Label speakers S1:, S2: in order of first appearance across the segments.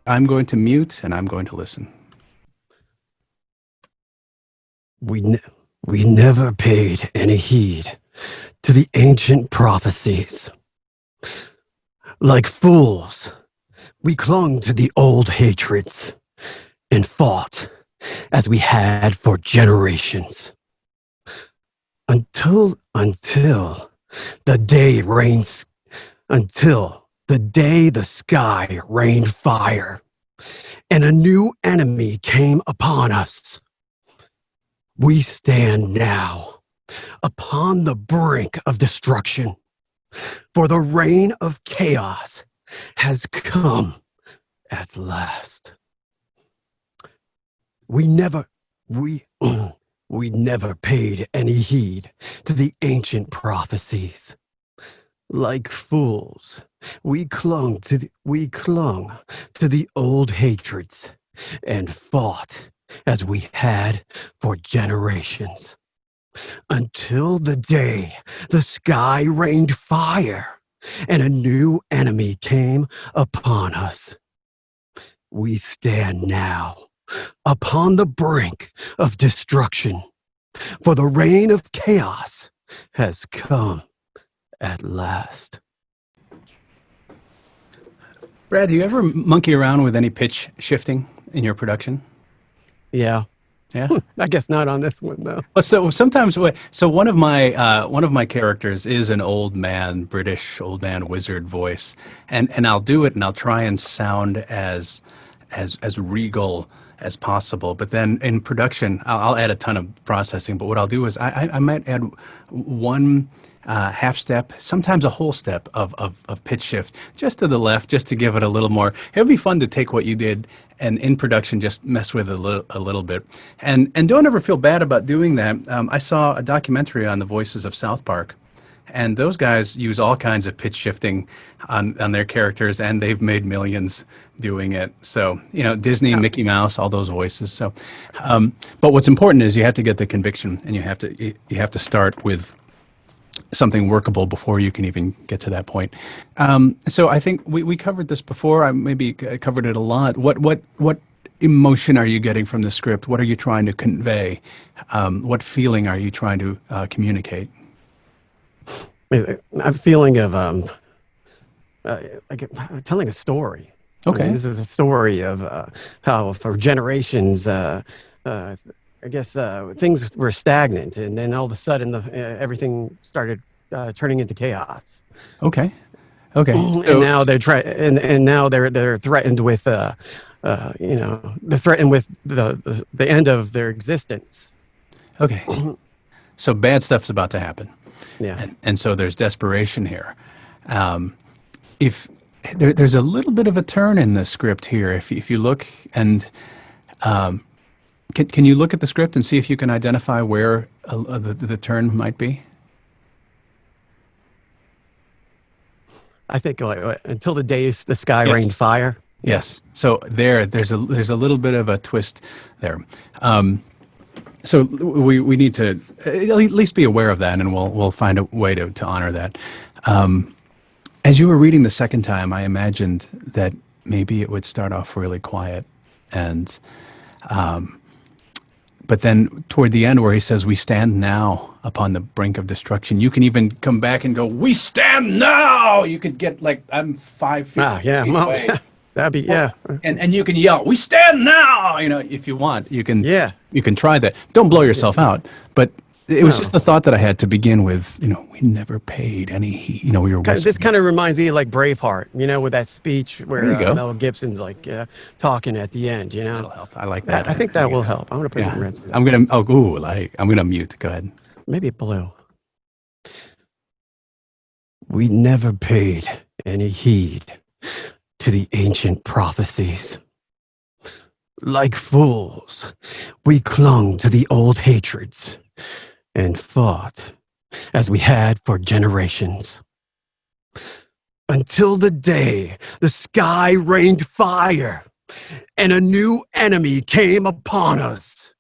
S1: I'm going to mute and I'm going to listen.
S2: We, ne- we never paid any heed to the ancient prophecies. Like fools, we clung to the old hatreds and fought as we had for generations. Until the day rains, until the day the sky rained fire and a new enemy came upon us. We stand now upon the brink of destruction, for the reign of chaos has come at last. We never, we, we never paid any heed to the ancient prophecies. Like fools, we clung to the old hatreds and fought as we had for generations. Until the day the sky rained fire and a new enemy came upon us. We stand now upon the brink of destruction, for the reign of chaos has come at last.
S1: Brad, do you ever monkey around with any pitch shifting in your production?
S2: Yeah.
S1: Yeah.
S2: I guess not on this one though.
S1: Well, so sometimes, so one of my characters is an old man, British old man wizard voice, and I'll do it, and I'll try and sound as regal as possible. But then in production, I'll add a ton of processing. But what I'll do is I might add one half step, sometimes a whole step of pitch shift just to the left, just to give it a little more. It would be fun to take what you did and in production just mess with it a little bit. And don't ever feel bad about doing that. I saw a documentary on the voices of South Park. And those guys use all kinds of pitch shifting on their characters, and they've made millions doing it. So, Disney,
S2: Yeah.
S1: Mickey Mouse, all those voices. So, but what's important is you have to get the conviction, and you have to start with something workable before you can even get to that point. So I think we covered this before. I maybe covered it a lot. What emotion are you getting from the script? What are you trying to convey? What feeling are you trying to communicate?
S2: A feeling of like telling a story.
S1: Okay.
S2: This is a story of how for generations, I guess things were stagnant, and then all of a sudden, everything started turning into chaos.
S1: Okay. Okay.
S2: And now and now they're threatened with, they're threatened with the end of their existence.
S1: Okay. So bad stuff's about to happen.
S2: Yeah.
S1: And so there's desperation here. If there's a little bit of a turn in the script here, if you look and can you look at the script and see if you can identify where the turn might be?
S2: I think until the days the sky
S1: Yes.
S2: rained fire.
S1: Yes. So there's a little bit of a twist there. So we need to at least be aware of that, and we'll find a way to honor that. As you were reading the second time, I imagined that maybe it would start off really quiet, and but then toward the end, where he says, "We stand now upon the brink of destruction," you can even come back and go, "We stand now." You could get like I'm 5 feet
S2: Yeah. Well,
S1: away.
S2: that'd be yeah.
S1: And you can yell, "We stand now!" If you want, you can.
S2: Yeah.
S1: You can try that. Don't blow yourself out. But it was
S2: No.
S1: just the thought that I had to begin with. We never paid any heed. We were
S2: This kind of reminds me of like Braveheart, with that speech where
S1: There you go.
S2: Mel Gibson's like talking at the end,
S1: That'll help. I like that.
S2: I think that
S1: There you
S2: will
S1: go.
S2: help. I'm gonna put some
S1: Yeah.
S2: red stuff.
S1: I'm gonna mute. Go ahead.
S2: Maybe blue. We never paid any heed to the ancient prophecies. Like fools, we clung to the old hatreds and fought as we had for generations. Until the day the sky rained fire and a new enemy came upon us.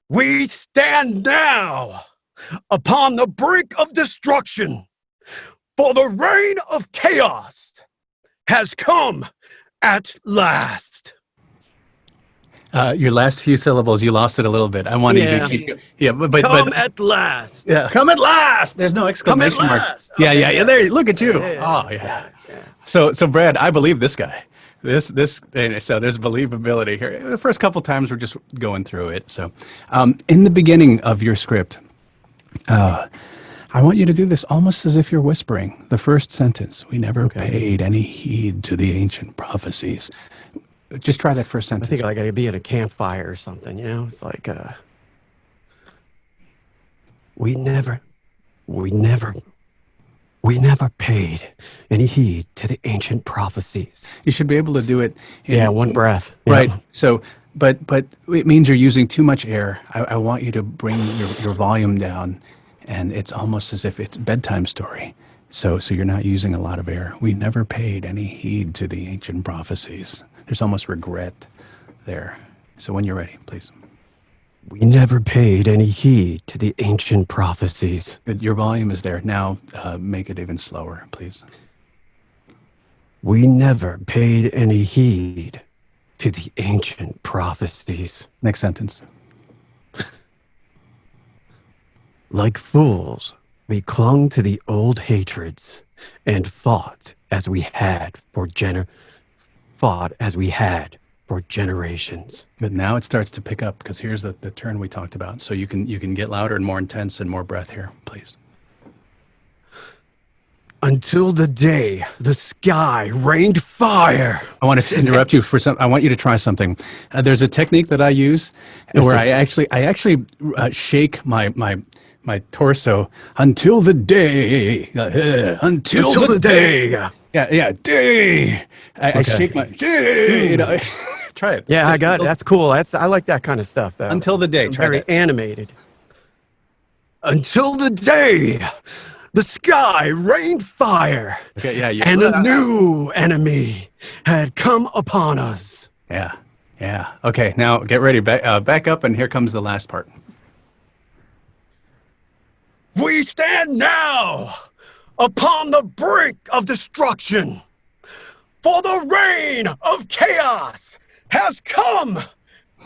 S2: We stand now upon the brink of destruction, for the reign of chaos has come At last.
S1: Your last few syllables, you lost it a little bit. I wanted you to
S2: Yeah.
S1: keep. Yeah, but
S2: Come at last.
S1: yeah, come at last. There's no
S2: Come at
S1: exclamation mark.
S2: last.
S1: Yeah,
S2: Okay,
S1: yeah, yeah.
S2: yeah.
S1: There, look at
S2: Yeah,
S1: you.
S2: yeah,
S1: Oh, yeah.
S2: yeah, yeah.
S1: So Brad, I believe this guy. And so there's believability here. The first couple times we're just going through it. So, in the beginning of your script, I want you to do this almost as if you're whispering. The first sentence: "We never
S2: Okay.
S1: paid any heed to the ancient prophecies." Just try that first
S2: I think
S1: sentence.
S2: like I could be at a campfire or something, you know? It's like we never we never we never paid any heed to the ancient prophecies.
S1: You should be able to do it
S2: Yeah,
S1: in
S2: one breath.
S1: right.
S2: Yep.
S1: So, but it means you're using too much air. I want you to bring your volume down, and it's almost as if it's bedtime story. So you're not using a lot of air. We never paid any heed to the ancient prophecies. There's almost regret there. So when you're ready, please.
S2: We never paid any heed to the ancient prophecies.
S1: Good. Your volume is there. Now make it even slower, please.
S2: We never paid any heed to the ancient prophecies.
S1: Next sentence.
S2: Like fools, we clung to the old hatreds and fought as we had for generations.
S1: Good. Now it starts to pick up because here's the turn we talked about. So you can get louder and more intense and more breath here, please.
S2: Until the day the sky rained fire.
S1: I want to interrupt you for some. I want you to try something. There's a technique that I use where I actually shake my torso until the day until the day. Yeah, day. I shake my day. You know, try it.
S2: Yeah,
S1: Just
S2: I got it. That's cool. I like that kind of stuff, though.
S1: until the day. Try
S2: Very
S1: that.
S2: animated. Until the day the sky rained fire,
S1: Okay, yeah,
S2: and a new enemy had come upon us.
S1: yeah, yeah. Okay, now get ready. Back up, and here comes the last part.
S2: We stand now upon the brink of destruction, for the reign of chaos has come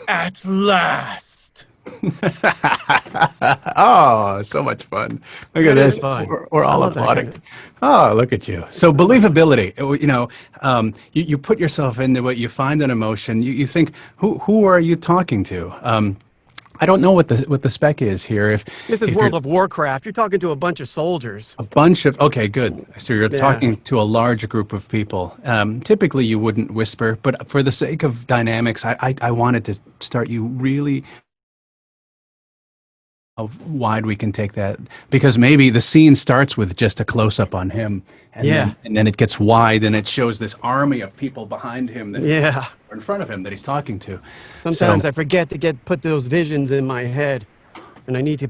S2: at last.
S1: Oh, so much fun. Look at
S2: That is
S1: this.
S2: fun.
S1: We're
S2: I
S1: all
S2: love that
S1: applauding.
S2: kind of-
S1: Oh, look at you. So believability, you put yourself into it, you find an emotion, you think, who are you talking to? I don't know what the spec is here.
S2: This is
S1: If
S2: World
S1: you're
S2: of Warcraft. You're talking to a bunch of soldiers.
S1: a bunch of, okay, good. So you're
S2: Yeah.
S1: talking to a large group of people. Typically you wouldn't whisper, but for the sake of dynamics, I wanted to start you really how wide we can take that because maybe the scene starts with just a close up on him
S2: Yeah.
S1: and then it gets wide and it shows this army of people behind him that
S2: Yeah.
S1: are in front of him that he's talking to.
S2: Sometimes
S1: So
S2: I forget to put those visions in my head, and I need to,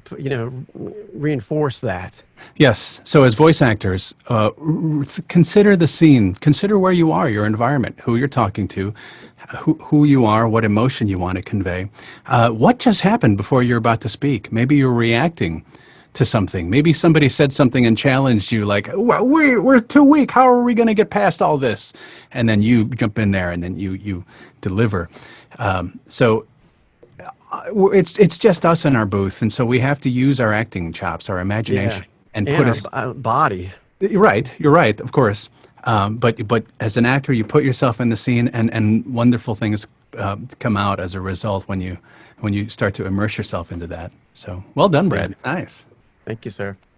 S2: reinforce that.
S1: yes, so as voice actors, consider the scene, consider where you are, your environment, who you're talking to, who you are, what emotion you want to convey, what just happened before you're about to speak. Maybe you're reacting to something. Maybe somebody said something and challenged you, like, well, we're too weak. How are we going to get past all this? And then you jump in there and then you deliver. It's just us in our booth, and so we have to use our acting chops, our imagination, and put
S2: our
S1: us.
S2: body.
S1: You're right, of course. But as an actor, you put yourself in the scene, and wonderful things come out as a result when you start to immerse yourself into that. So well done, Brad. Nice.
S2: Thank you, sir.